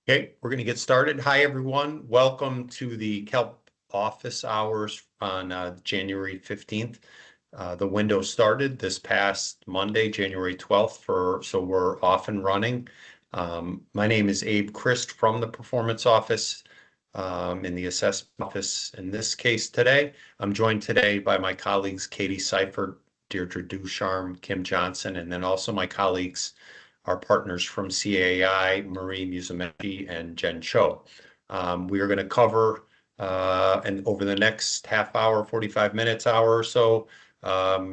Okay, we're going to get started. Hi, everyone. Welcome to the CAAELP office hours on January 15th. The window started this past Monday, January 12th, so we're off and running. My name is Abe Christ from the performance office in the assessment office. In this case today, I'm joined today by my colleagues Katie Seifert, Deirdre Ducharme, Kim Johnson, and then also my colleagues, our partners from CAAI, Marie Musumeci, and Jen Cho. We are going to cover, and over the next half hour, 45 minutes, hour or so,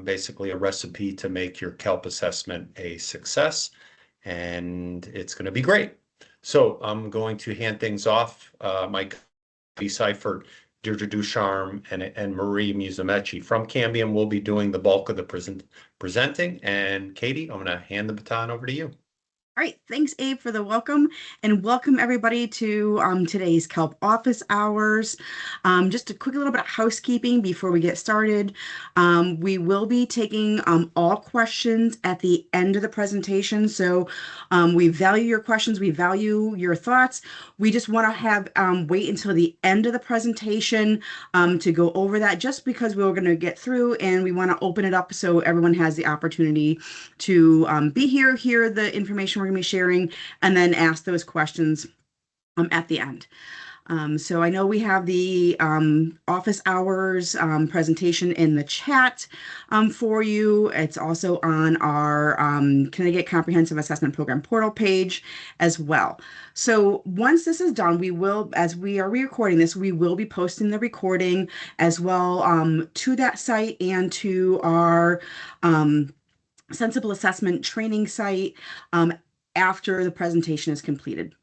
basically a recipe to make your CAAELP assessment a success, and it's going to be great. So I'm going to hand things off. My Katie Seifert, Deirdre Ducharme, and Marie Musumeci from Cambium will be doing the bulk of the presenting. And Katie, I'm going to hand the baton over to you. All right, thanks, Abe, for the welcome, and welcome everybody to today's CAAELP office hours. Just a quick little bit of housekeeping before we get started. We will be taking all questions at the end of the presentation, so we value your questions, we value your thoughts. We just want to have wait until the end of the presentation to go over that, just because we're going to get through and we want to open it up so everyone has the opportunity to be here, hear the information we're going to be sharing, and then ask those questions at the end. So I know we have the office hours presentation in the chat for you. It's also on our Connecticut Comprehensive Assessment Program portal page as well. So once this is done, we will, as we are recording this, we will be posting the recording as well to that site and to our Sensible Assessment training site after the presentation is completed.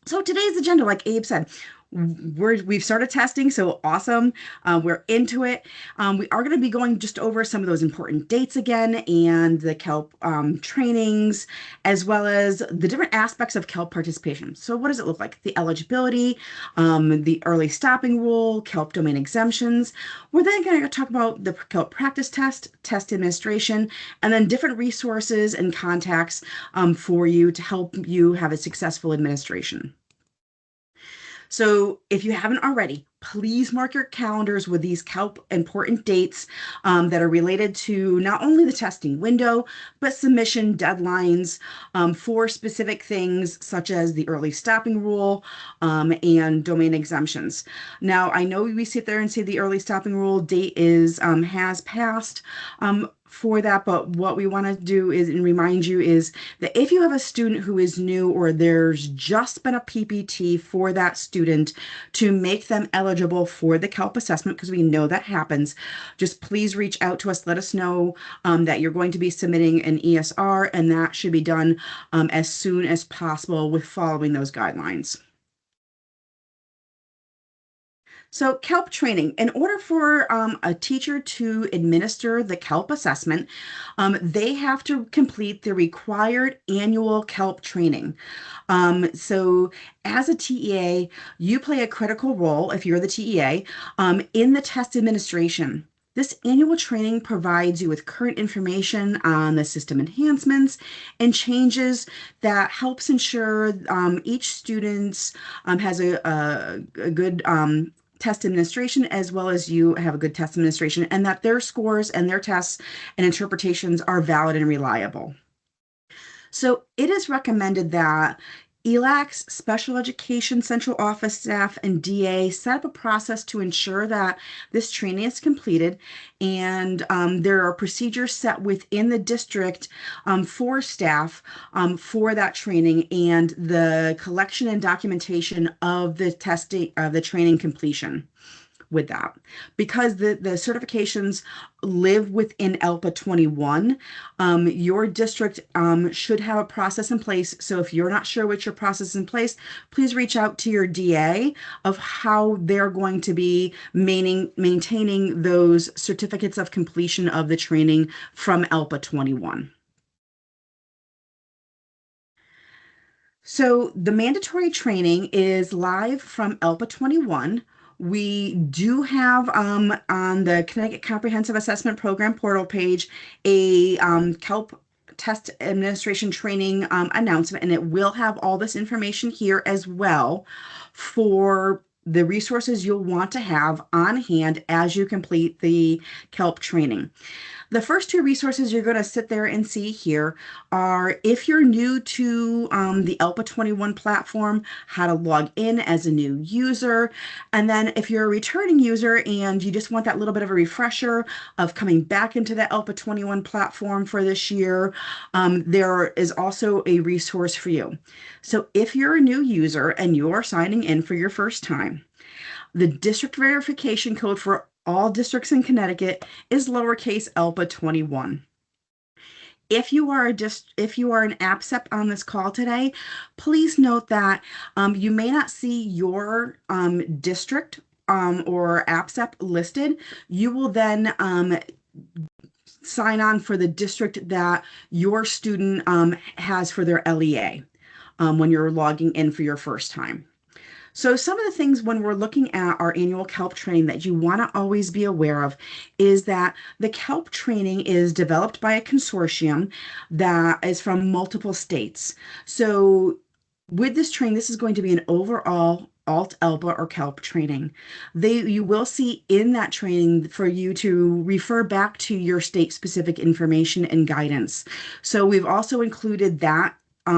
So today's agenda, like Abe said, we've started testing, so awesome. We're into it. We are going to be going just over some of those important dates again and the CAAELP trainings, as well as the different aspects of CAAELP participation. So what does it look like? The eligibility, the early stopping rule, CAAELP domain exemptions. We're then going to talk about the CAAELP practice test, test administration, and then different resources and contacts for you to help you have a successful administration. So if you haven't already, please mark your calendars with these CAAELP important dates that are related to not only the testing window, but submission deadlines for specific things such as the early stopping rule and domain exemptions. Now, I know we sit there and say the early stopping rule date has passed for that, but what we want to do is and remind you is that if you have a student who is new or there's just been a PPT for that student to make them eligible for the CAAELP assessment, because we know that happens, just please reach out to us. Let us know that you're going to be submitting an ESR, and that should be done as soon as possible with following those guidelines. So CAAELP training, in order for a teacher to administer the CAAELP assessment, they have to complete the required annual CAAELP training. So as a TEA, you play a critical role, if you're the TEA, in the test administration. This annual training provides you with current information on the system enhancements and changes that helps ensure each student has a good test administration, as well as you have a good test administration, and that their scores and their tests and interpretations are valid and reliable. So it is recommended that ELAC's special education central office staff and DA set up a process to ensure that this training is completed, and there are procedures set within the district for staff for that training and the collection and documentation of the testing of the training completion with that. Because the certifications live within ELPA 21, your district should have a process in place. So if you're not sure what your process is in place, please reach out to your DA of how they're going to be maintaining those certificates of completion of the training from ELPA 21. So the mandatory training is live from ELPA 21. We do have on the Connecticut Comprehensive Assessment Program portal page a CAAELP test administration training announcement, and it will have all this information here as well for the resources you'll want to have on hand as you complete the CAAELP training. The first two resources you're going to sit there and see here are if you're new to the ELPA 21 platform, how to log in as a new user. And then if you're a returning user and you just want that little bit of a refresher of coming back into the ELPA 21 platform for this year, there is also a resource for you. So if you're a new user and you are signing in for your first time, the district verification code for all districts in Connecticut is lowercase ELPA 21. If you are an APSEP on this call today, please note that you may not see your district or APSEP listed. You will then sign on for the district that your student has for their LEA when you're logging in for your first time. So some of the things when we're looking at our annual CAAELP training that you want to always be aware of is that the CAAELP training is developed by a consortium that is from multiple states. So with this training, this is going to be an overall Alt-ELPA or CAAELP training. You will see in that training for you to refer back to your state-specific information and guidance. So we've also included that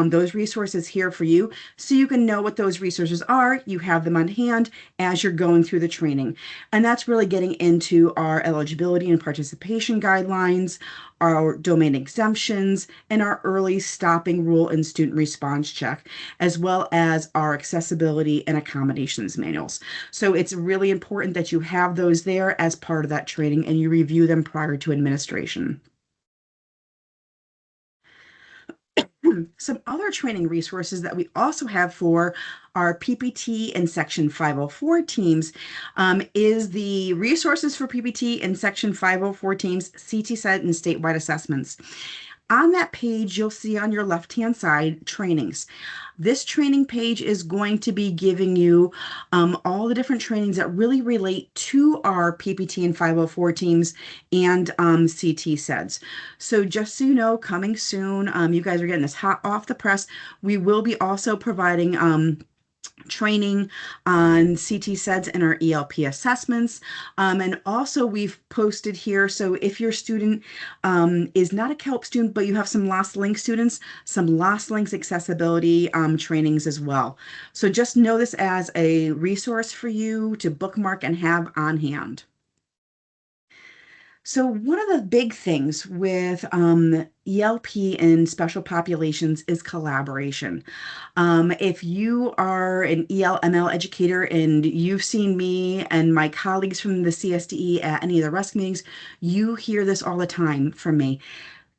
those resources here for you so you can know what those resources are. You have them on hand as you're going through the training. And that's really getting into our eligibility and participation guidelines, our domain exemptions, and our early stopping rule and student response check, as well as our accessibility and accommodations manuals. So it's really important that you have those there as part of that training and you review them prior to administration. Some other training resources that we also have for our PPT and Section 504 teams is the resources for PPT and Section 504 teams, CT set and statewide assessments. On that page, you'll see on your left-hand side trainings. This training page is going to be giving you all the different trainings that really relate to our PPT and 504 teams and CT SEDS. So just so you know, coming soon, you guys are getting this hot off the press. We will be also providing training on CT SEDS and our ELP assessments. And also we've posted here, so if your student is not a CAAELP student, but you have some Lost Link students, some Lost Links accessibility trainings as well. So just know this as a resource for you to bookmark and have on hand. So one of the big things with ELP and special populations is collaboration. If you are an EL/ML educator and you've seen me and my colleagues from the CSDE at any of the RESC meetings, you hear this all the time from me.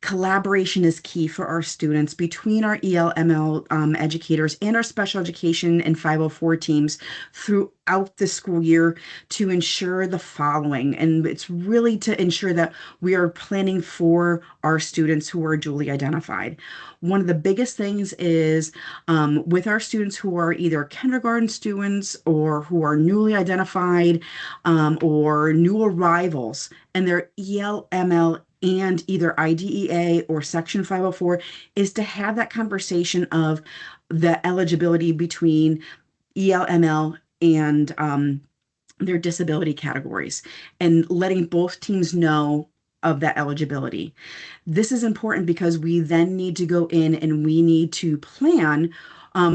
Collaboration is key for our students between our EL/ML educators and our special education and 504 teams throughout the school year to ensure the following. And it's really to ensure that we are planning for our students who are dually identified. One of the biggest things is with our students who are either kindergarten students or who are newly identified or new arrivals and they're EL/ML and either IDEA or Section 504 is to have that conversation of the eligibility between EL/ML and their disability categories and letting both teams know of that eligibility. This is important because we then need to go in and we need to plan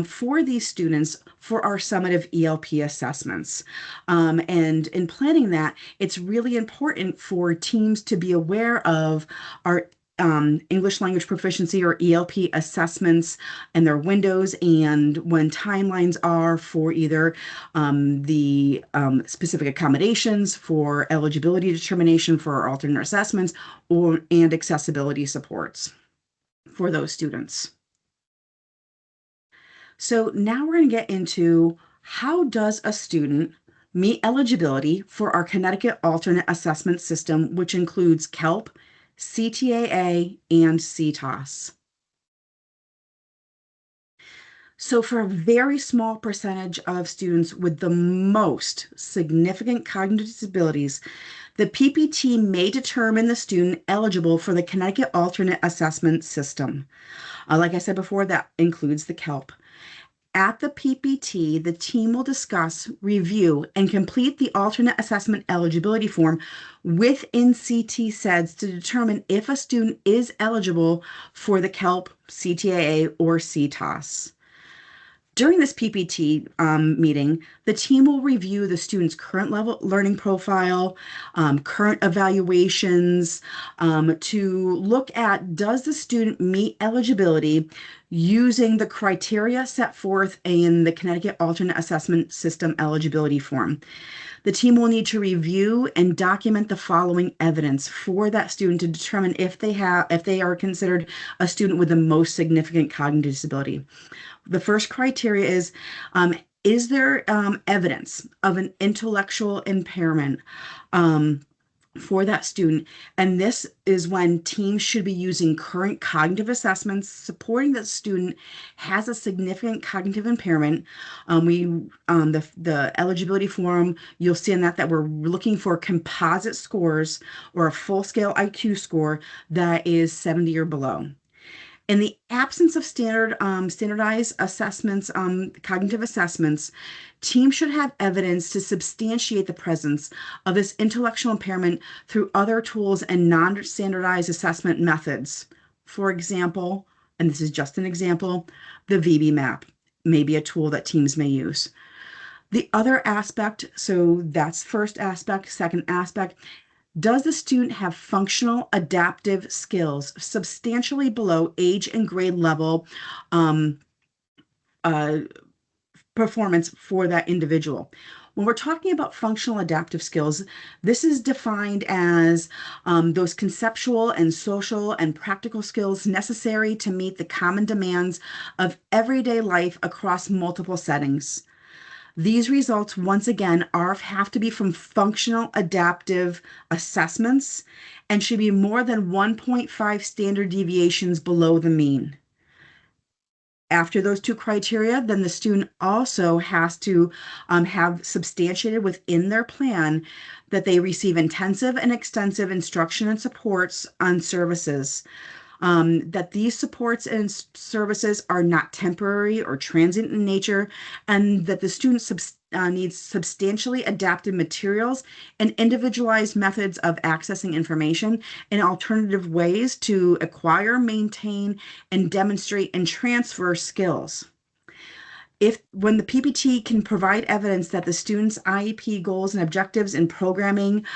for these students for our summative ELP assessments. And in planning that, it's really important for teams to be aware of our English language proficiency or ELP assessments and their windows and when timelines are for either the specific accommodations for eligibility determination for our alternate assessments and accessibility supports for those students. So now we're going to get into how does a student meet eligibility for our Connecticut alternate assessment system, which includes CAAELP, CTAA, and CTOS. So for a very small percentage of students with the most significant cognitive disabilities, The PPT may determine the student eligible for the Connecticut Alternate Assessment System. Like I said before, that includes the CAAELP. At the PPT, the team will discuss, review, and complete the alternate assessment eligibility form within CT SEDS to determine if a student is eligible for the CAAELP, CTAA, or CTOS. During this PPT meeting, the team will review the student's current level learning profile, current evaluations, to look at, does the student meet eligibility using the criteria set forth in the Connecticut Alternate Assessment System eligibility form. The team will need to review and document the following evidence for that student to determine if they are considered a student with the most significant cognitive disability. The first criteria is there evidence of an intellectual impairment for that student? And this is when teams should be using current cognitive assessments supporting that student has a significant cognitive impairment. The eligibility form, you'll see in that we're looking for composite scores or a full scale IQ score that is 70 or below. In the absence of standardized assessments, cognitive assessments, teams should have evidence to substantiate the presence of this intellectual impairment through other tools and non-standardized assessment methods. For example, and this is just an example, the VB map may be a tool that teams may use. The other aspect, so that's first aspect. Second aspect, does the student have functional adaptive skills substantially below age and grade level performance for that individual? When we're talking about functional adaptive skills, this is defined as those conceptual and social and practical skills necessary to meet the common demands of everyday life across multiple settings. These results, once again, have to be from functional adaptive assessments and should be more than 1.5 standard deviations below the mean. After those two criteria, then the student also has to have substantiated within their plan that they receive intensive and extensive instruction and supports on services. That these supports and services are not temporary or transient in nature, and that the student needs substantially adapted materials and individualized methods of accessing information and alternative ways to acquire, maintain, and demonstrate and transfer skills. When the PPT can provide evidence that the student's IEP goals and objectives in programming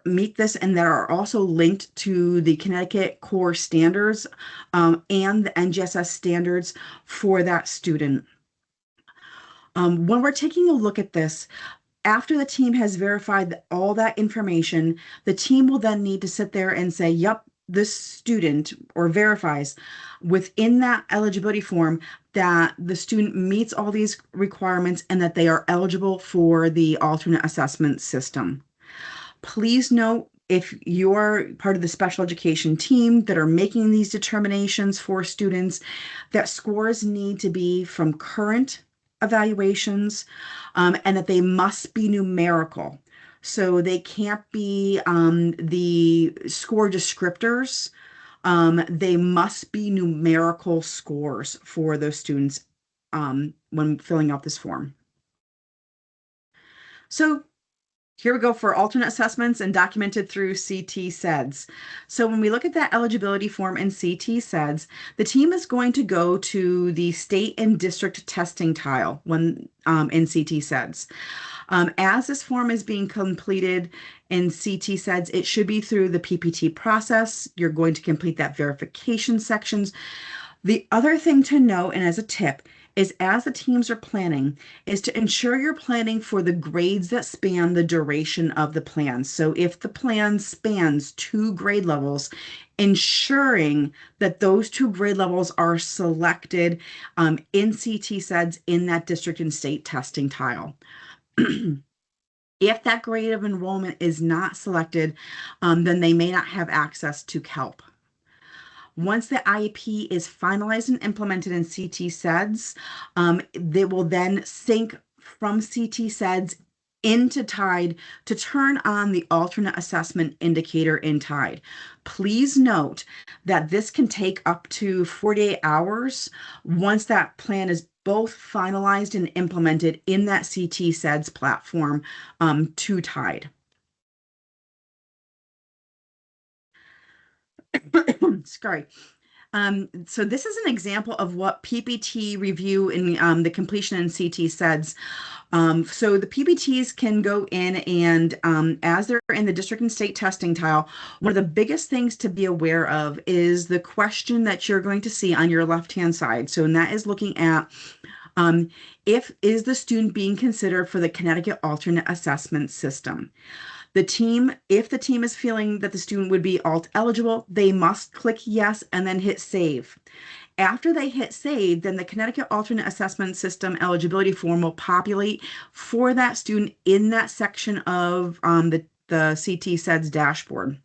meet this and that are also linked to the Connecticut core standards and the NGSS standards for that student. When we're taking a look at this, after the team has verified all that information, the team will then need to sit there and say, yep, this student, or verifies within that eligibility form that the student meets all these requirements and that they are eligible for the alternate assessment system. Please note, if you're part of the special education team that are making these determinations for students, that scores need to be from current evaluations and that they must be numerical. So they can't be the score descriptors. They must be numerical scores for those students when filling out this form. So here we go for alternate assessments and documented through CT SEDS. So when we look at that eligibility form in CT SEDS, the team is going to go to the state and district testing tile in CT SEDS. As this form is being completed in CT SEDS, it should be through the PPT process. You're going to complete that verification sections. The other thing to note, and as a tip, is as the teams are planning, is to ensure you're planning for the grades that span the duration of the plan. So if the plan spans 2 grade levels, ensuring that those 2 grade levels are selected in CT SEDS in that district and state testing tile. If that grade of enrollment is not selected, then they may not have access to CAAELP. Once the IEP is finalized and implemented in CT SEDS, they will then sync from CT SEDS into TIDE to turn on the alternate assessment indicator in TIDE. Please note that this can take up to 48 hours once that plan is both finalized and implemented in that CT-SEDS platform to TIDE. Sorry. So this is an example of what PPT review in the completion in CT SEDS. So the PPTs can go in and as they're in the district and state testing tile, one of the biggest things to be aware of is the question that you're going to see on your left-hand side. So, and that is looking at is the student being considered for the Connecticut alternate assessment system? If the team is feeling that the student would be alt eligible, they must click yes and then hit save. After they hit save, then the Connecticut alternate assessment system eligibility form will populate for that student in that section of the CT SEDS dashboard.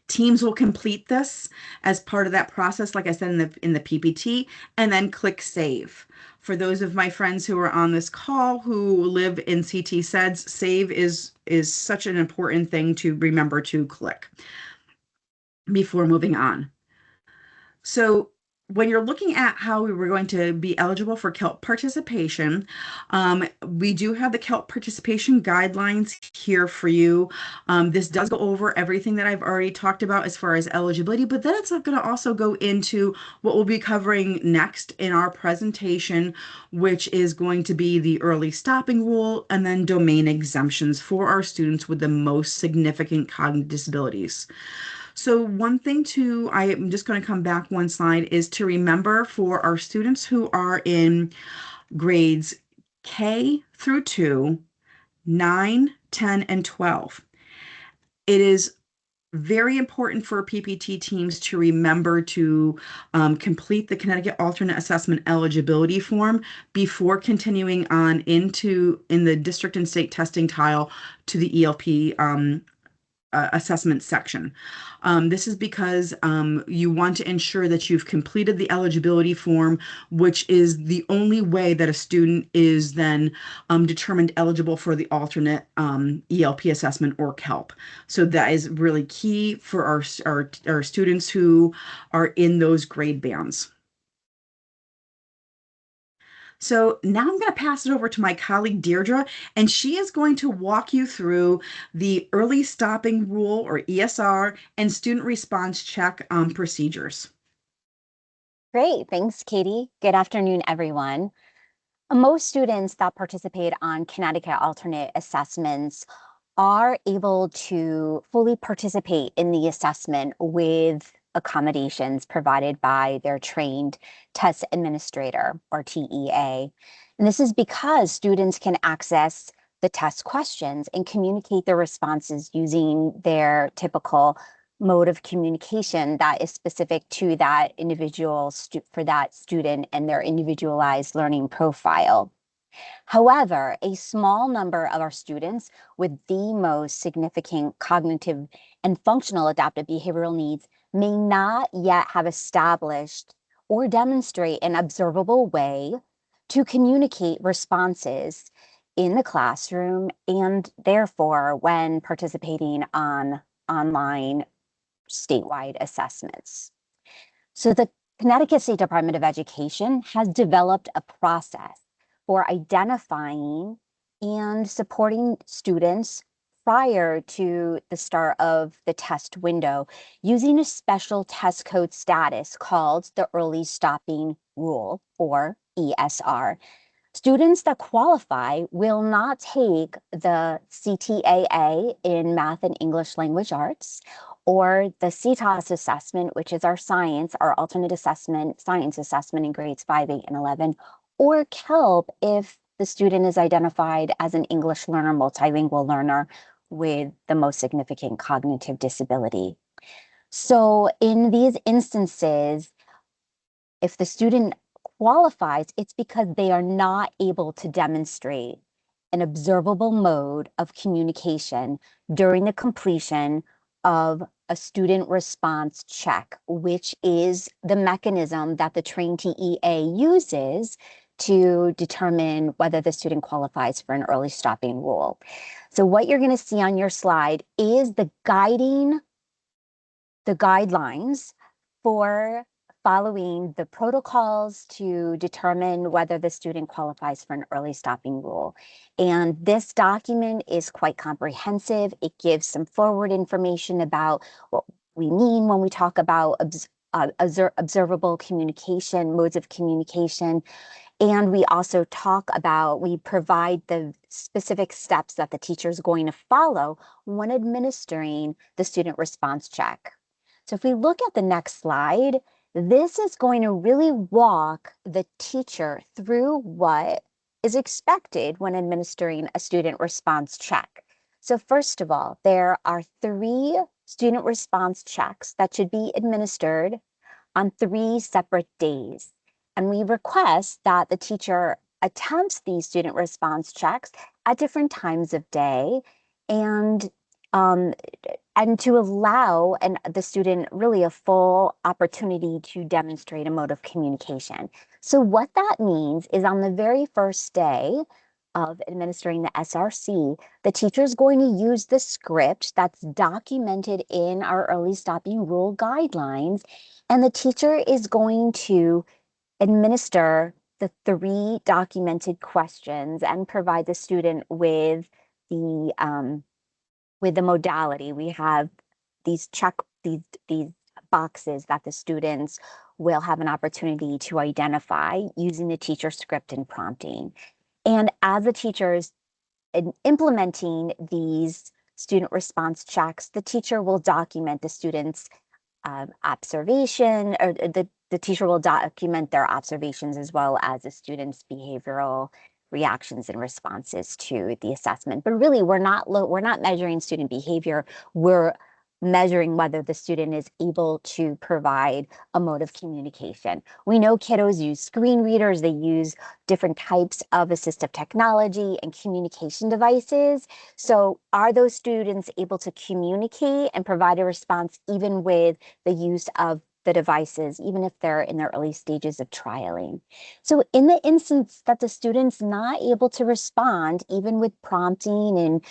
Teams will complete this as part of that process, like I said in the PPT, and then click save. For those of my friends who are on this call who live in CT SEDS, save is such an important thing to remember to click before moving on. So when you're looking at how we were going to be eligible for CAAELP participation, we do have the CAAELP participation guidelines here for you. This does go over everything that I've already talked about as far as eligibility, but then it's going to also go into what we'll be covering next in our presentation, which is going to be the early stopping rule and then domain exemptions for our students with the most significant cognitive disabilities. So one thing I'm just going to come back one slide, is to remember for our students who are in grades K through 2, 9, 10, and 12. It is very important for PPT teams to remember to complete the Connecticut alternate assessment eligibility form before continuing on in the district and state testing tile to the ELP assessment section. This is because you want to ensure that you've completed the eligibility form, which is the only way that a student is then determined eligible for the alternate ELP assessment or CAAELP. So that is really key for our students who are in those grade bands. So now I'm going to pass it over to my colleague Deirdre, and she is going to walk you through the early stopping rule, or ESR, and student response check procedures. Great, thanks, Katie. Good afternoon, everyone. Most students that participate on Connecticut alternate assessments are able to fully participate in the assessment with accommodations provided by their trained test administrator, or TEA. And this is because students can access the test questions and communicate their responses using their typical mode of communication that is specific to that individual for that student and their individualized learning profile. However, a small number of our students with the most significant cognitive and functional adaptive behavioral needs may not yet have established or demonstrate an observable way to communicate responses in the classroom, and therefore when participating on online statewide assessments. So the Connecticut State Department of Education has developed a process for identifying and supporting students prior to the start of the test window using a special test code status called the Early Stopping Rule, or ESR. Students that qualify will not take the CTAA in Math and English Language Arts, or the CTAS assessment, which is our alternate assessment, science assessment in grades 5, 8, and 11, or CAAELP if the student is identified as an English learner, multilingual learner with the most significant cognitive disability. So in these instances, if the student qualifies, it's because they are not able to demonstrate an observable mode of communication during the completion of a student response check, which is the mechanism that the trained TEA uses to determine whether the student qualifies for an early stopping rule. So what you're going to see on your slide is the guidelines for following the protocols to determine whether the student qualifies for an early stopping rule. And this document is quite comprehensive. It gives some forward information about what we mean when we talk about observable communication, modes of communication. And we also we provide the specific steps that the teacher is going to follow when administering the student response check. So if we look at the next slide, this is going to really walk the teacher through what is expected when administering a student response check. So first of all, there are 3 student response checks that should be administered on 3 separate days. And we request that the teacher attempts these student response checks at different times of day and to allow the student really a full opportunity to demonstrate a mode of communication. So what that means is on the very first day of administering the SRC, the teacher is going to use the script that's documented in our early stopping rule guidelines, and the teacher is going to administer the 3 documented questions and provide the student with the modality. We have these boxes that the students will have an opportunity to identify using the teacher script and prompting. And as the teachers implementing these student response checks, the teacher will document the students' observation, or the teacher will document their observations as well as the students' behavioral reactions and responses to the assessment. But really, we're not measuring student behavior. We're measuring whether the student is able to provide a mode of communication. We know kiddos use screen readers, they use different types of assistive technology and communication devices. So are those students able to communicate and provide a response even with the use of the devices, even if they're in their early stages of trialing? So in the instance that the student's not able to respond, even with prompting and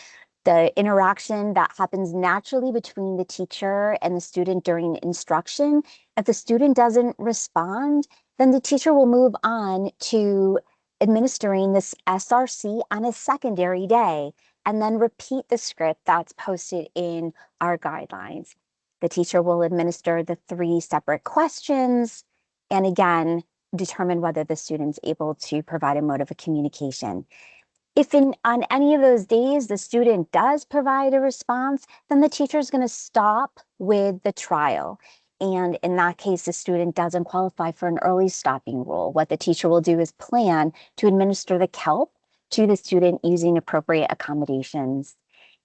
the interaction that happens naturally between the teacher and the student during instruction, if the student doesn't respond, then the teacher will move on to administering this SRC on a secondary day and then repeat the script that's posted in our guidelines. The teacher will administer the 3 separate questions and again, determine whether the student's able to provide a mode of communication. If on any of those days the student does provide a response, then the teacher is going to stop with the trial. And in that case, the student doesn't qualify for an early stopping rule. What the teacher will do is plan to administer the CAAELP to the student using appropriate accommodations.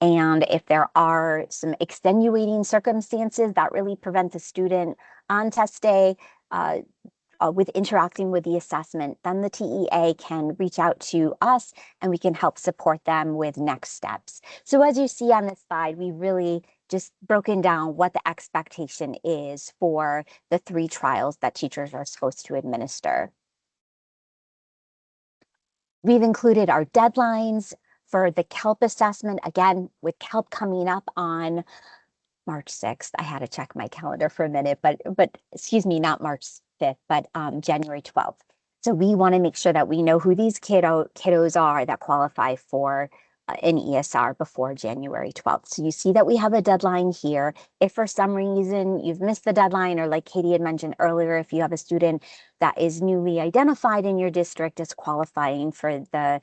And if there are some extenuating circumstances that really prevent the student on test day with interacting with the assessment, then the TEA can reach out to us and we can help support them with next steps. So as you see on this slide, we really just broken down what the expectation is for the 3 trials that teachers are supposed to administer. We've included our deadlines for the CAAELP assessment, again, with CAAELP coming up on March 6th. I had to check my calendar for a minute, but excuse me, not March 5th, but January 12th. So we want to make sure that we know who these kiddos are that qualify for an ESR before January 12th. So you see that we have a deadline here. If for some reason you've missed the deadline, or like Katie had mentioned earlier, if you have a student that is newly identified in your district as qualifying for the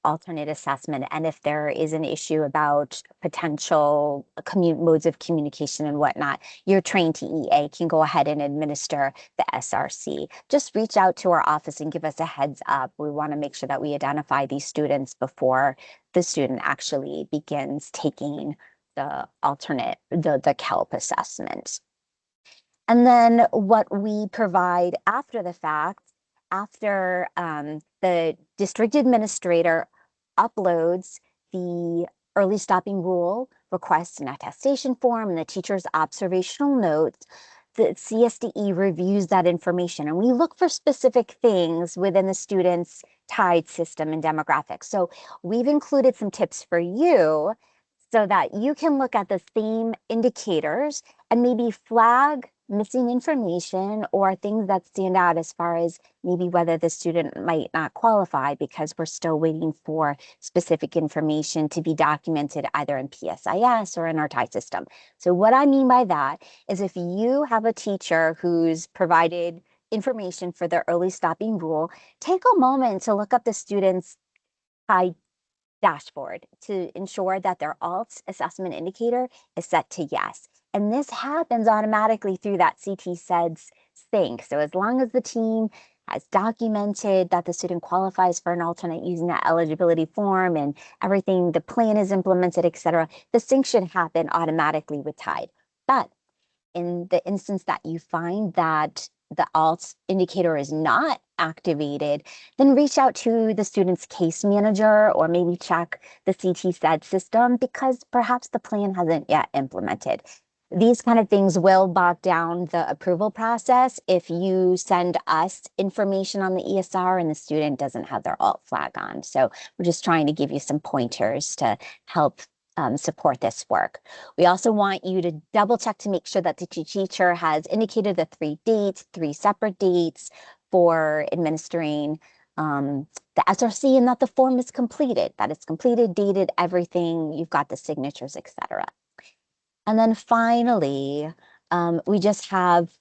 alternate assessment, and if there is an issue about potential modes of communication and whatnot, your trained TEA can go ahead and administer the SRC. Just reach out to our office and give us a heads up. We want to make sure that we identify these students before the student actually begins taking the CAAELP assessment. And then what we provide after the fact, after the district administrator uploads the early stopping rule, requests an attestation form, and the teacher's observational notes, the CSDE reviews that information, and we look for specific things within the student's TIDE system and demographics. So we've included some tips for you so that you can look at the same indicators and maybe flag missing information or things that stand out as far as maybe whether the student might not qualify because we're still waiting for specific information to be documented either in PSIS or in our TIE system. So what I mean by that is if you have a teacher who's provided information for the early stopping rule, take a moment to look up the student's TIE dashboard to ensure that their alt assessment indicator is set to yes. And this happens automatically through that CT SEDS sync. So as long as the team has documented that the student qualifies for an alternate using that eligibility form and everything, the plan is implemented, et cetera, the sync should happen automatically with TIDE. But in the instance that you find that the alt indicator is not activated, then reach out to the student's case manager or maybe check the CT SED system because perhaps the plan hasn't yet implemented. These kind of things will bog down the approval process if you send us information on the ESR and the student doesn't have their alt flag on. So we're just trying to give you some pointers to help support this work. We also want you to double check to make sure that the teacher has indicated the 3 separate dates for administering the SRC and that the form is completed, that it's completed, dated, everything, you've got the signatures, etc. And then finally, we just have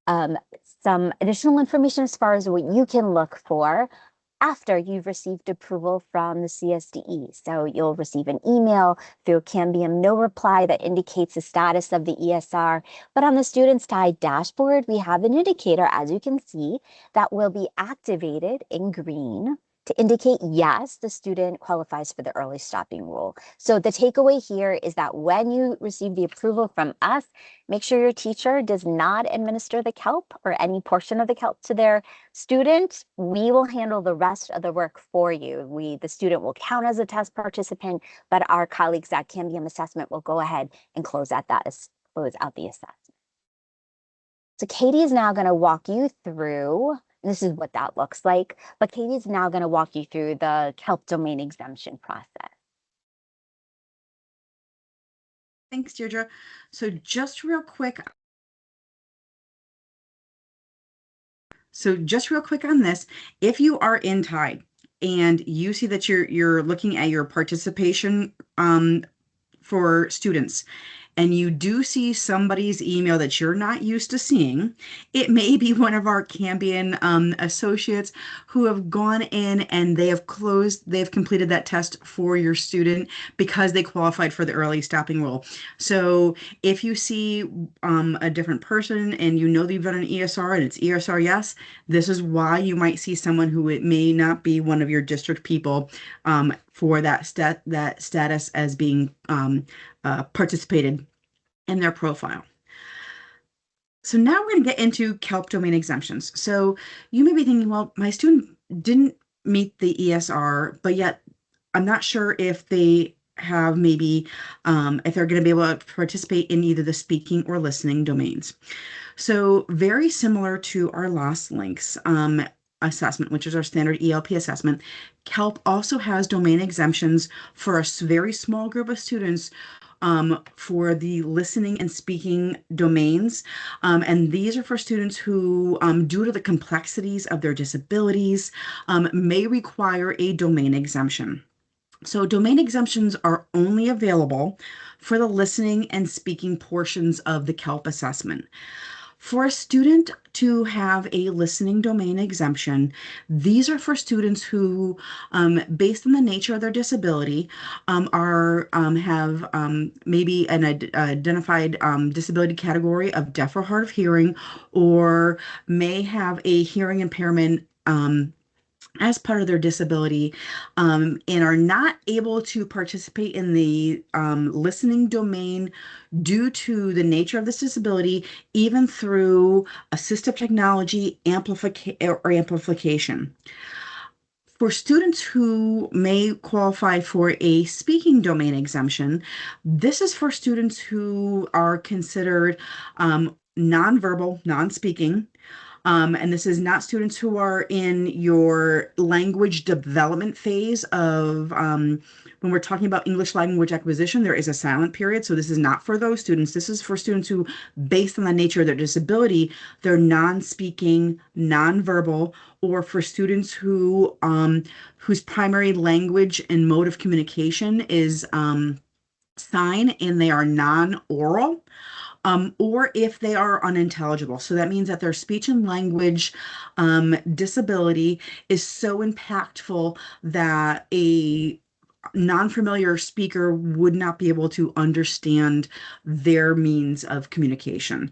some additional information as far as what you can look for after you've received approval from the CSDE. So you'll receive an email through Cambium no reply that indicates the status of the ESR. But on the Students TIDE dashboard, we have an indicator, as you can see, that will be activated in green to indicate, yes, the student qualifies for the early stopping rule. So the takeaway here is that when you receive the approval from us, make sure your teacher does not administer the CAAELP or any portion of the CAAELP to their student. We will handle the rest of the work for you. The student will count as a test participant, but our colleagues at Cambium Assessment will go ahead and close out the assessment. So Katie is now going to walk you through, this is what that looks like, but Katie is now going to walk you through the CAAELP domain exemption process. Thanks, Deirdre. So just real quick on this, if you are in TIDE and you see that you're looking at your participation for students, and you do see somebody's email that you're not used to seeing, it may be one of our Cambium associates who have gone in and they've completed that test for your student because they qualified for the early stopping rule. So if you see a different person and you know they've done an ESR and it's ESR yes, this is why you might see someone who it may not be one of your district people for that status as being participated in their profile. So now we're going to get into CAAELP domain exemptions. So you may be thinking, well, my student didn't meet the ESR, but yet I'm not sure if they have maybe, if they're going to be able to participate in either the speaking or listening domains. So very similar to our lost links assessment, which is our standard ELP assessment, CAAELP also has domain exemptions for a very small group of students for the listening and speaking domains. And these are for students who, due to the complexities of their disabilities, may require a domain exemption. So domain exemptions are only available for the listening and speaking portions of the CAAELP assessment. For a student to have a listening domain exemption, these are for students who, based on the nature of their disability, have maybe an identified disability category of deaf or hard of hearing, or may have a hearing impairment as part of their disability, and are not able to participate in the listening domain due to the nature of this disability, even through assistive technology amplification. For students who may qualify for a speaking domain exemption, this is for students who are considered nonverbal, non-speaking. And this is not students who are in your language development phase of when we're talking about English language acquisition, there is a silent period. So this is not for those students. This is for students who, based on the nature of their disability, they're non-speaking, nonverbal, or for students who whose primary language and mode of communication is sign and they are non-oral, or if they are unintelligible. So that means that their speech and language disability is so impactful that a non-familiar speaker would not be able to understand their means of communication.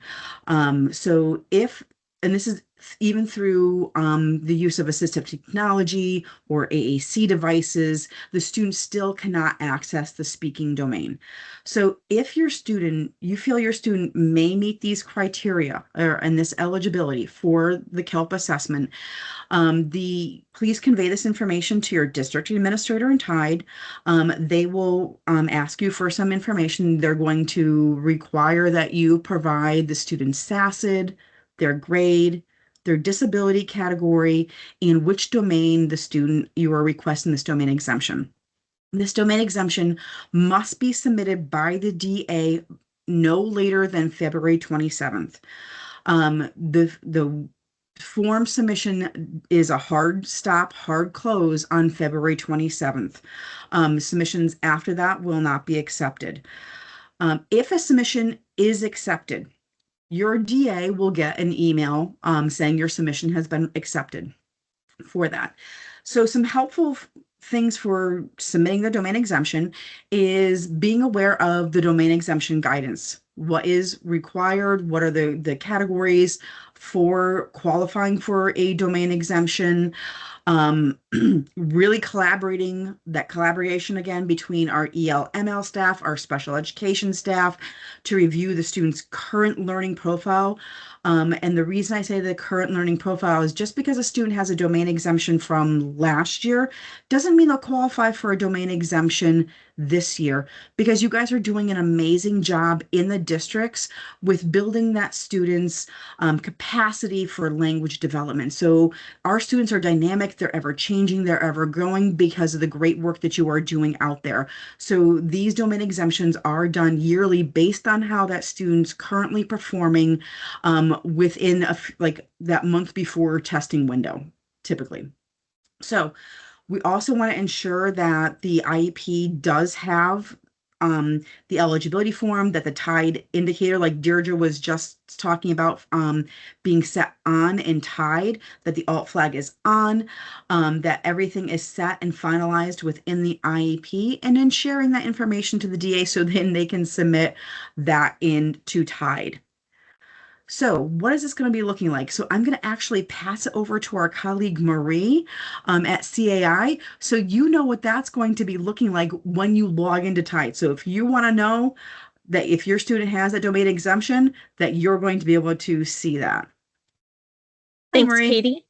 So if, and this is even through the use of assistive technology or AAC devices, the student still cannot access the speaking domain. So if your student, you feel your student may meet these criteria and this eligibility for the CAAELP assessment, please convey this information to your district administrator and TIDE. They will ask you for some information. They're going to require that you provide the student's SACID, their grade, their disability category, and which domain the student you are requesting this domain exemption. This domain exemption must be submitted by the DA no later than February 27th. The form submission is a hard stop, hard close on February 27th. Submissions after that will not be accepted. If a submission is accepted, your DA will get an email saying your submission has been accepted for that. So some helpful things for submitting the domain exemption is being aware of the domain exemption guidance. What is required? What are the categories for qualifying for a domain exemption? Really collaborating, that collaboration again between our EL/ML staff, our special education staff, to review the student's current learning profile. And the reason I say the current learning profile is just because a student has a domain exemption from last year doesn't mean they'll qualify for a domain exemption this year, because you guys are doing an amazing job in the districts with building that student's capacity for language development. So our students are dynamic, they're ever changing, they're ever growing because of the great work that you are doing out there. So these domain exemptions are done yearly based on how that student's currently performing within like that month before testing window, typically. So we also want to ensure that the IEP does have the eligibility form, that the TIDE indicator, like Deirdre was just talking about, being set on in TIDE, that the alt flag is on, that everything is set and finalized within the IEP, and then sharing that information to the DA so then they can submit that into TIDE. So what is this going to be looking like? So I'm going to actually pass it over to our colleague Marie at CAI. So you know what that's going to be looking like when you log into TIDE. So if you want to know that if your student has a domain exemption, that you're going to be able to see that. Thanks, Marie. Katie.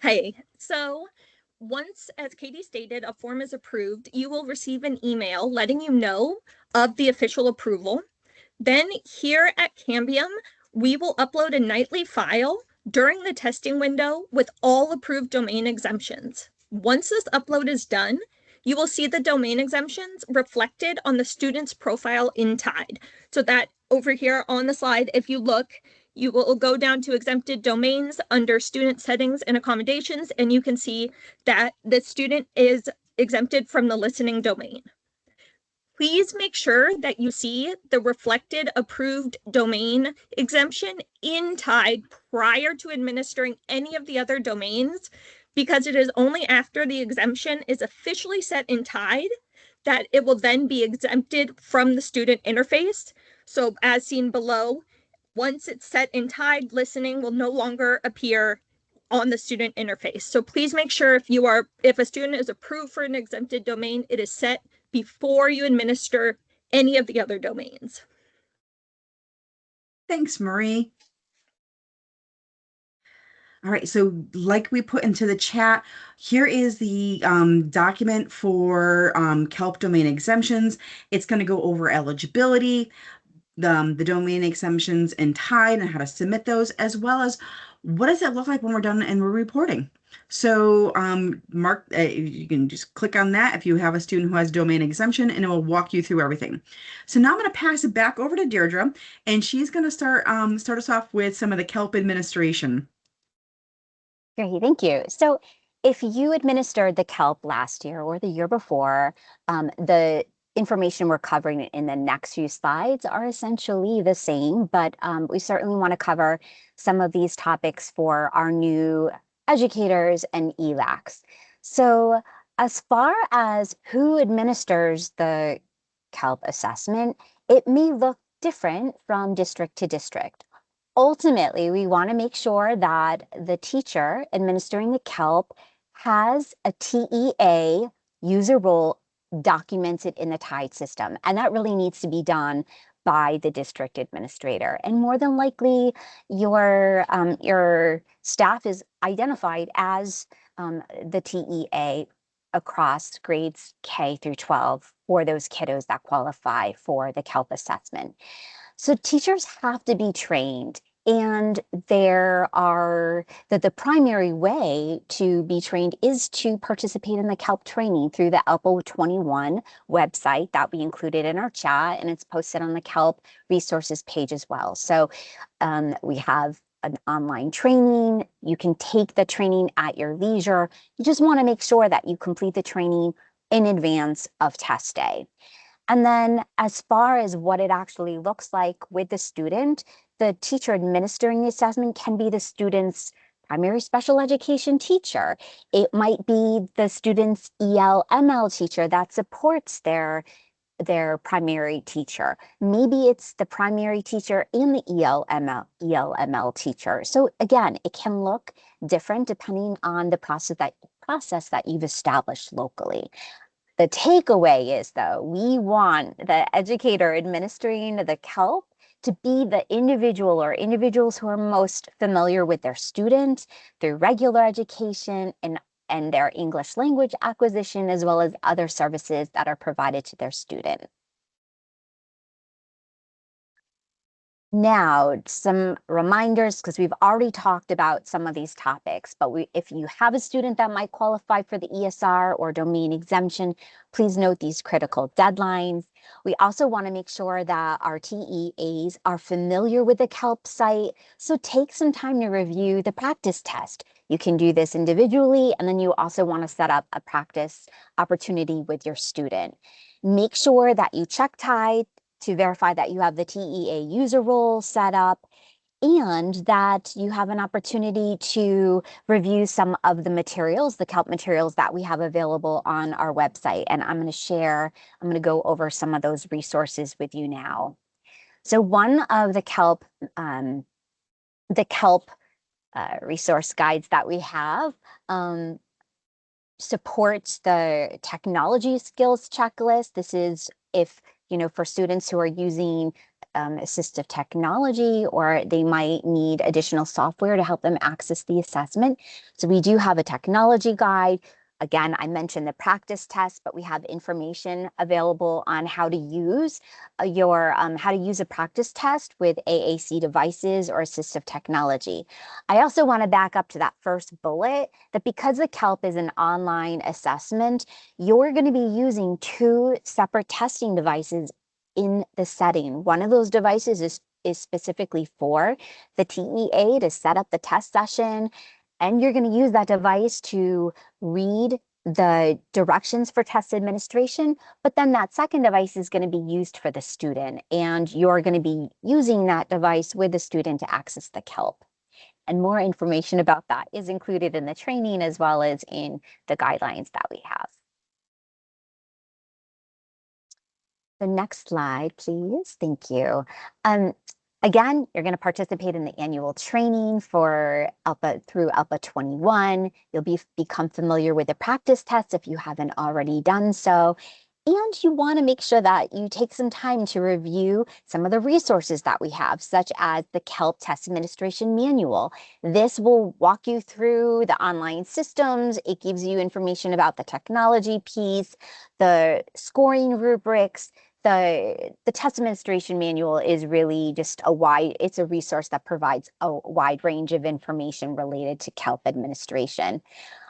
Hey, so once, as Katie stated, a form is approved, you will receive an email letting you know of the official approval. Then here at Cambium, we will upload a nightly file during the testing window with all approved domain exemptions. Once this upload is done, you will see the domain exemptions reflected on the student's profile in TIDE. So that over here on the slide, if you look, you will go down to exempted domains under student settings and accommodations, and you can see that the student is exempted from the listening domain. Please make sure that you see the reflected approved domain exemption in TIDE prior to administering any of the other domains, because it is only after the exemption is officially set in TIDE that it will then be exempted from the student interface. So as seen below, once it's set in TIDE, listening will no longer appear on the student interface. So please make sure if a student is approved for an exempted domain, it is set before you administer any of the other domains. Thanks, Marie. All right, so like we put into the chat, here is the document for CAAELP domain exemptions. It's going to go over eligibility, the domain exemptions in Tide and how to submit those, as well as what does it look like when we're done and we're reporting. So Mark, you can just click on that if you have a student who has domain exemption, and it will walk you through everything. So now I'm going to pass it back over to Deirdre, and she's going to start us off with some of the CAAELP administration. Great, thank you. So if you administered the CAAELP last year or the year before, the information we're covering in the next few slides are essentially the same, but we certainly want to cover some of these topics for our new educators and ELACs. So as far as who administers the CAAELP assessment, it may look different from district to district. Ultimately, we want to make sure that the teacher administering the CAAELP has a TEA user role documented in the Tide system. And that really needs to be done by the district administrator. And more than likely, your staff is identified as the TEA across grades K through 12 for those kiddos that qualify for the CAAELP assessment. So teachers have to be trained, and the primary way to be trained is to participate in the CAAELP training through the ELPA 21 website that we included in our chat, and it's posted on the CAAELP resources page as well. So we have an online training. You can take the training at your leisure. You just want to make sure that you complete the training in advance of test day. And then as far as what it actually looks like with the student, the teacher administering the assessment can be the student's primary special education teacher. It might be the student's ELML teacher that supports their primary teacher. Maybe it's the primary teacher and the ELML teacher. So again, it can look different depending on the process that you've established locally. The takeaway is, though, we want the educator administering the CAAELP to be the individual or individuals who are most familiar with their student through regular education and their English language acquisition, as well as other services that are provided to their student. Now, some reminders, because we've already talked about some of these topics, but if you have a student that might qualify for the ESR or domain exemption, please note these critical deadlines. We also want to make sure that our TEAs are familiar with the CAAELP site, so take some time to review the practice test. You can do this individually, and then you also want to set up a practice opportunity with your student. Make sure that you check Tide to verify that you have the TEA user role set up, and that you have an opportunity to review some of the materials, the CAAELP materials that we have available on our website. And I'm going to go over some of those resources with you now. So one of the CAAELP resource guides that we have supports the technology skills checklist. This is for students who are using assistive technology, or they might need additional software to help them access the assessment. So we do have a technology guide. Again, I mentioned the practice test, but we have information available on how to use a practice test with AAC devices or assistive technology. I also want to back up to that first bullet, that because the CAAELP is an online assessment, you're going to be using 2 separate testing devices in the setting. One of those devices is specifically for the TEA to set up the test session, and you're going to use that device to read the directions for test administration, but then that second device is going to be used for the student, and you're going to be using that device with the student to access the CAAELP. And more information about that is included in the training as well as in the guidelines that we have. The next slide, please. Thank you. Again, you're going to participate in the annual training for ELPA through ELPA 21. You'll become familiar with the practice test if you haven't already done so. And you want to make sure that you take some time to review some of the resources that we have, such as the CAAELP Test Administration Manual. This will walk you through the online systems. It gives you information about the technology piece, the scoring rubrics, the test administration manual is really just it's a resource that provides a wide range of information related to CAAELP administration.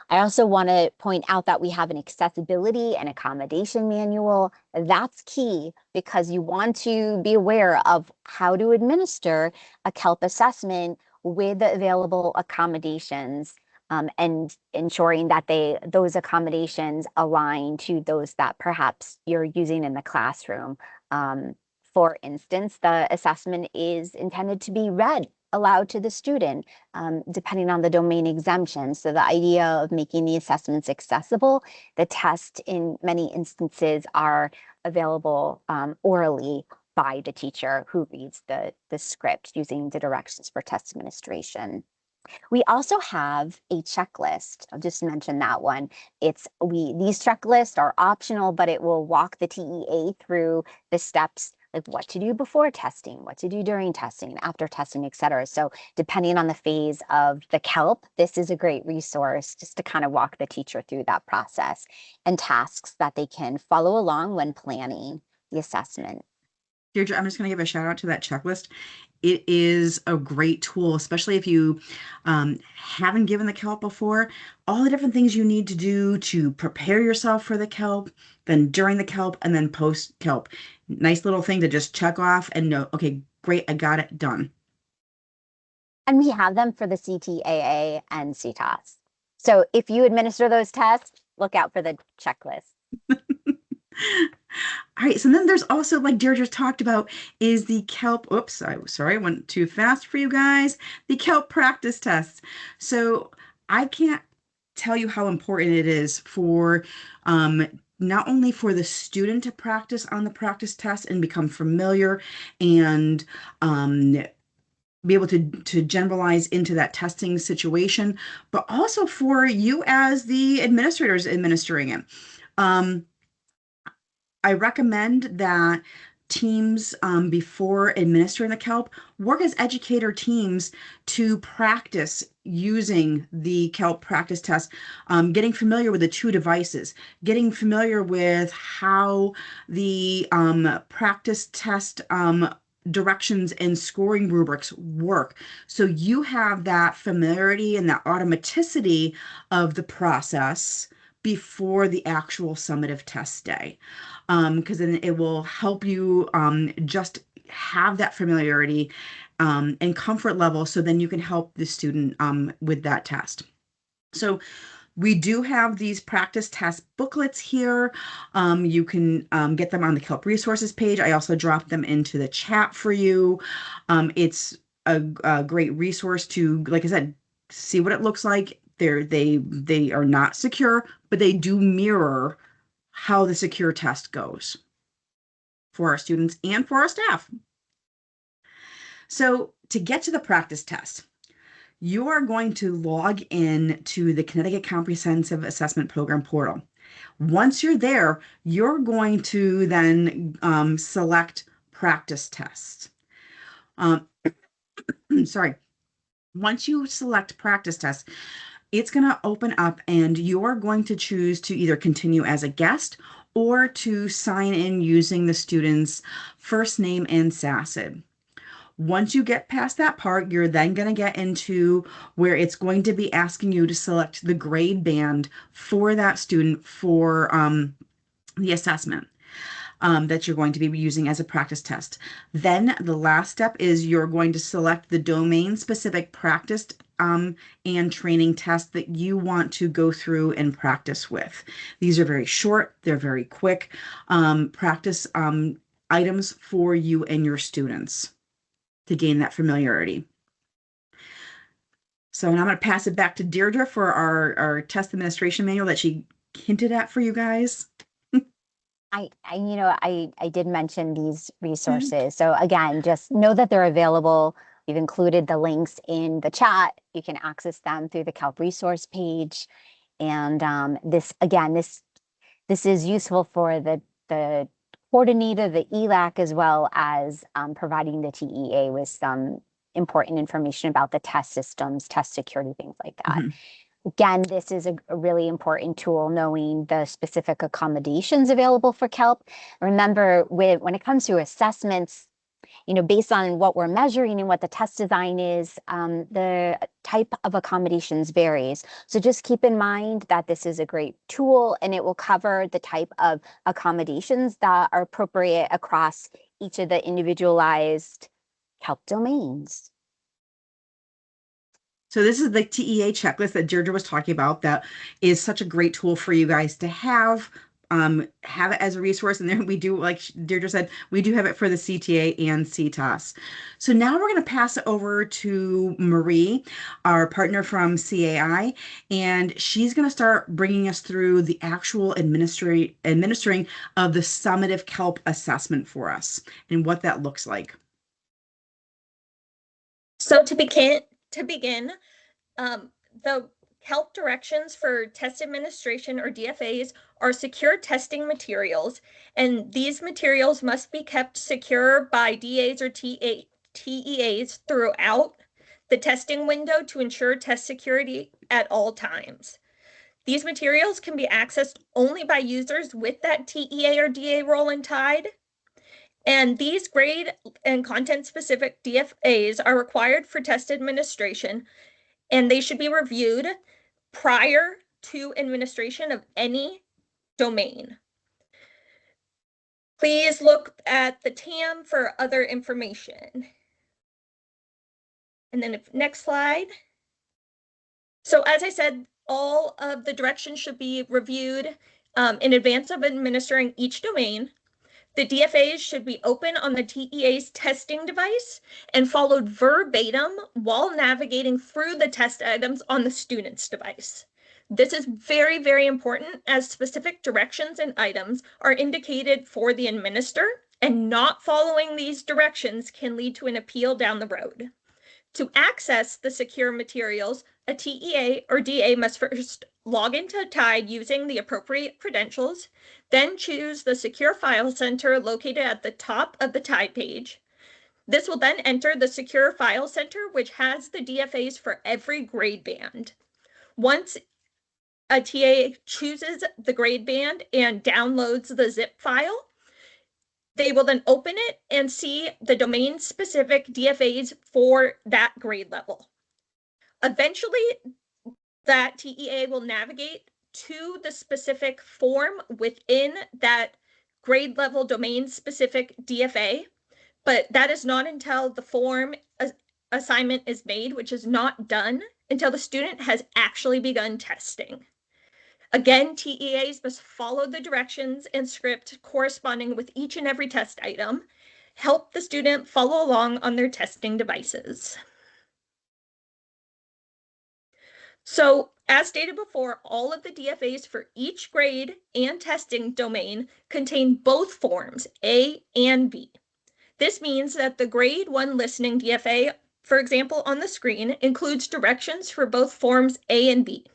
I also want to point out that we have an accessibility and accommodation manual. That's key because you want to be aware of how to administer a CAAELP assessment with the available accommodations, and ensuring that those accommodations align to those that perhaps you're using in the classroom. For instance, the assessment is intended to be read aloud to the student, depending on the domain exemption. So the idea of making the assessments accessible, the test in many instances are available orally by the teacher who reads the script using the directions for test administration. We also have a checklist. I'll just mention that one. These checklists are optional, but it will walk the TEA through the steps, like what to do before testing, what to do during testing, after testing, et cetera. So depending on the phase of the CAAELP, this is a great resource just to kind of walk the teacher through that process and tasks that they can follow along when planning the assessment. Deirdre, I'm just going to give a shout out to that checklist. It is a great tool, especially if you haven't given the CAAELP before. All the different things you need to do to prepare yourself for the CAAELP, then during the CAAELP, and then post CAAELP. Nice little thing to just check off and know, okay, great, I got it done. And we have them for the CTAA and CTOS. So if you administer those tests, look out for the checklist. All right, so then there's also, like Deirdre talked about, is the CAAELP, oops, sorry, I went too fast for you guys, the CAAELP practice tests. So I can't tell you how important it is for not only for the student to practice on the practice test and become familiar and be able to generalize into that testing situation, but also for you as the administrators administering it. I recommend that teams, before administering the CAAELP, work as educator teams to practice using the CAAELP practice test, getting familiar with the two devices, getting familiar with how the practice test directions and scoring rubrics work. So you have that familiarity and that automaticity of the process before the actual summative test day. Because then it will help you just have that familiarity and comfort level, so then you can help the student with that test. So we do have these practice test booklets here. You can get them on the CAAELP resources page. I also dropped them into the chat for you. It's a great resource to, like I said, see what it looks like. They are not secure, but they do mirror how the secure test goes for our students and for our staff. So to get to the practice test, you are going to log in to the Connecticut Comprehensive Assessment Program portal. Once you're there, you're going to then select practice tests. Sorry. Once you select practice tests, it's going to open up and you're going to choose to either continue as a guest or to sign in using the student's first name and SACID. Once you get past that part, you're then going to get into where it's going to be asking you to select the grade band for that student for the assessment that you're going to be using as a practice test. Then the last step is you're going to select the domain-specific practice and training test that you want to go through and practice with. These are very short, they're very quick practice items for you and your students to gain that familiarity. So now I'm going to pass it back to Deirdre for our test administration manual that she hinted at for you guys. I did mention these resources. So again, just know that they're available. We've included the links in the chat. You can access them through the CAAELP resource page. And this is useful for the coordinator, the ELAC, as well as providing the TEA with some important information about the test systems, test security, things like that. Again, this is a really important tool, knowing the specific accommodations available for CAAELP. Remember, when it comes to assessments, based on what we're measuring and what the test design is, the type of accommodations varies. So just keep in mind that this is a great tool and it will cover the type of accommodations that are appropriate across each of the individualized CAAELP domains. So this is the TEA checklist that Deirdre was talking about. That is such a great tool for you guys to have it as a resource. And then we do, like Deirdre said, we do have it for the CTA and CTAS. So now we're going to pass it over to Marie, our partner from CAI, and she's going to start bringing us through the actual administering of the summative CAAELP assessment for us and what that looks like. So to begin, the CAAELP directions for test administration, or DFAs, are secure testing materials, and these materials must be kept secure by DAs or TEAs throughout the testing window to ensure test security at all times. These materials can be accessed only by users with that TEA or DA role and tied. And these grade and content specific DFAs are required for test administration, and they should be reviewed prior to administration of any domain. Please look at the TAM for other information. And then next slide. So as I said, all of the directions should be reviewed in advance of administering each domain. The DFAs should be open on the TEA's testing device and followed verbatim while navigating through the test items on the student's device. This is very, very important, as specific directions and items are indicated for the administrator, and not following these directions can lead to an appeal down the road. To access the secure materials, a TEA or DA must first log into TIDE using the appropriate credentials, then choose the Secure File Center located at the top of the TIDE page. This will then enter the Secure File Center, which has the DFAs for every grade band. Once a TA chooses the grade band and downloads the zip file, they will then open it and see the domain-specific DFAs for that grade level. Eventually, that TEA will navigate to the specific form within that grade level domain-specific DFA, but that is not until the form assignment is made, which is not done until the student has actually begun testing. Again, TEAs must follow the directions and script corresponding with each and every test item. Help the student follow along on their testing devices. So, as stated before, all of the DFAs for each grade and testing domain contain both forms, A and B. This means that the grade 1 listening DFA, for example, on the screen, includes directions for both forms A and B.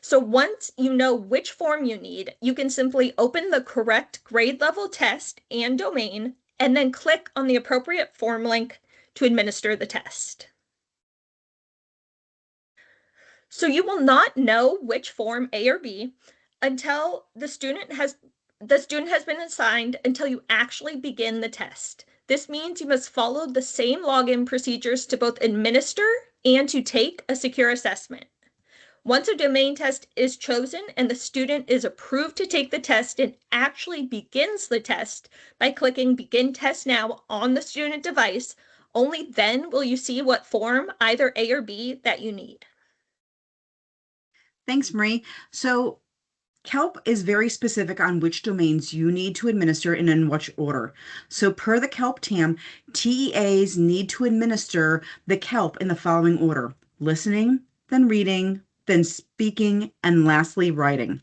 So once you know which form you need, you can simply open the correct grade level test and domain, and then click on the appropriate form link to administer the test. So you will not know which form A or B until the student has been assigned, until you actually begin the test. This means you must follow the same login procedures to both administer and to take a secure assessment. Once a domain test is chosen and the student is approved to take the test and actually begins the test by clicking Begin Test Now on the student device, only then will you see what form, either A or B, that you need. Thanks, Marie. So CAAELP is very specific on which domains you need to administer and in which order. So per the CAAELP TAM, TEAs need to administer the CAAELP in the following order: listening, then reading, then speaking, and lastly, writing.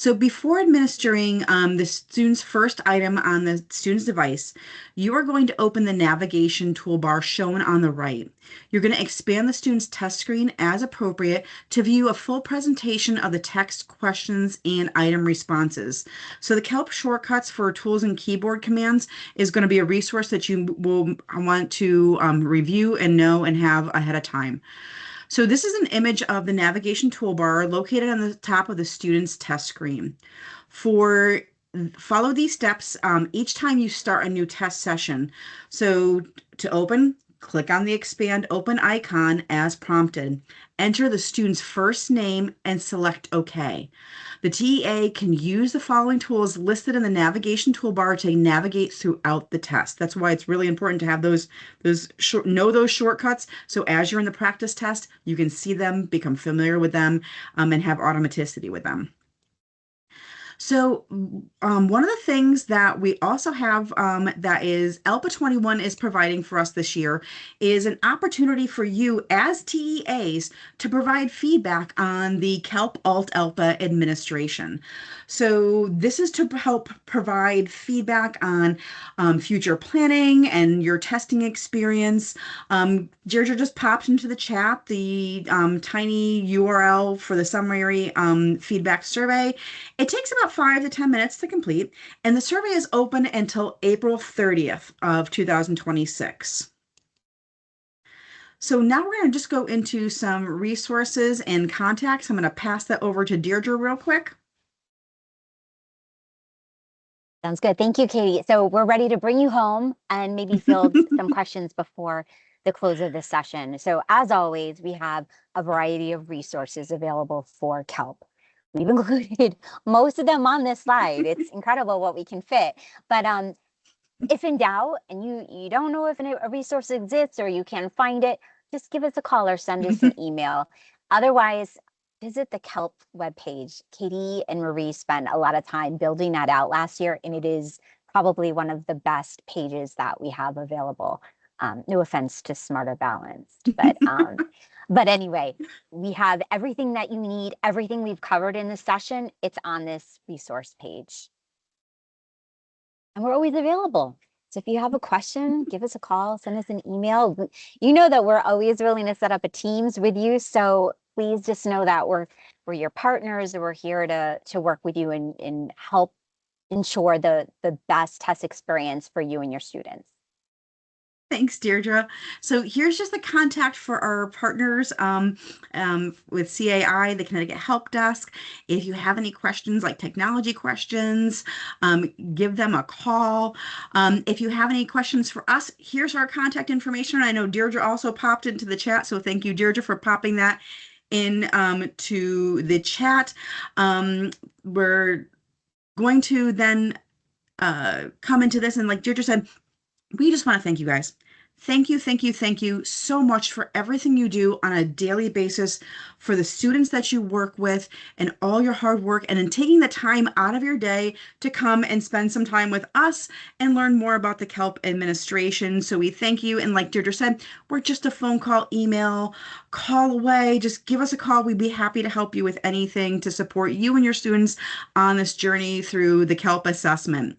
So before administering the student's first item on the student's device, you are going to open the navigation toolbar shown on the right. You're going to expand the student's test screen as appropriate to view a full presentation of the text, questions, and item responses. So the CAAELP shortcuts for tools and keyboard commands is going to be a resource that you will want to review and know and have ahead of time. So this is an image of the navigation toolbar located on the top of the student's test screen. Follow these steps each time you start a new test session. So to open, click on the expand open icon as prompted. Enter the student's first name and select OK. The TEA can use the following tools listed in the navigation toolbar to navigate throughout the test. That's why it's really important to have those shortcuts. So as you're in the practice test, you can see them, become familiar with them, and have automaticity with them. So one of the things that we also have that is ELPA 21 is providing for us this year is an opportunity for you as TEAs to provide feedback on the CAAELP Alt ELPA administration. So this is to help provide feedback on future planning and your testing experience. Deirdre just popped into the chat the tiny URL for the summary feedback survey. It takes about 5 to 10 minutes to complete, and the survey is open until April 30th of 2026. So now we're going to just go into some resources and contacts. I'm going to pass that over to Deirdre real quick. Sounds good. Thank you, Katie. So we're ready to bring you home and maybe field some questions before the close of this session. So as always, we have a variety of resources available for CAAELP. We've included most of them on this slide. It's incredible what we can fit. But if in doubt and you don't know if a resource exists or you can't find it, just give us a call or send us an email. Otherwise, visit the CAAELP webpage. Katie and Marie spent a lot of time building that out last year, and it is probably one of the best pages that we have available. No offense to Smarter Balanced, but anyway, we have everything that you need, everything we've covered in this session. It's on this resource page. And we're always available. So if you have a question, give us a call, send us an email. You know that we're always willing to set up a Teams with you. So please just know that we're your partners, and we're here to work with you and help ensure the best test experience for you and your students. Thanks, Deirdre. So here's just the contact for our partners with CAI, the Connecticut Help Desk. If you have any questions like technology questions, give them a call. If you have any questions for us, here's our contact information. I know Deirdre also popped into the chat, so thank you, Deirdre, for popping that in to the chat. We're going to then come into this, and like Deirdre said, we just want to thank you guys. Thank you so much for everything you do on a daily basis, for the students that you work with, and all your hard work, and in taking the time out of your day to come and spend some time with us and learn more about the CAAELP administration. So we thank you. And like Deirdre said, we're just a phone call, email, call away. Just give us a call. We'd be happy to help you with anything to support you and your students on this journey through the CAAELP assessment.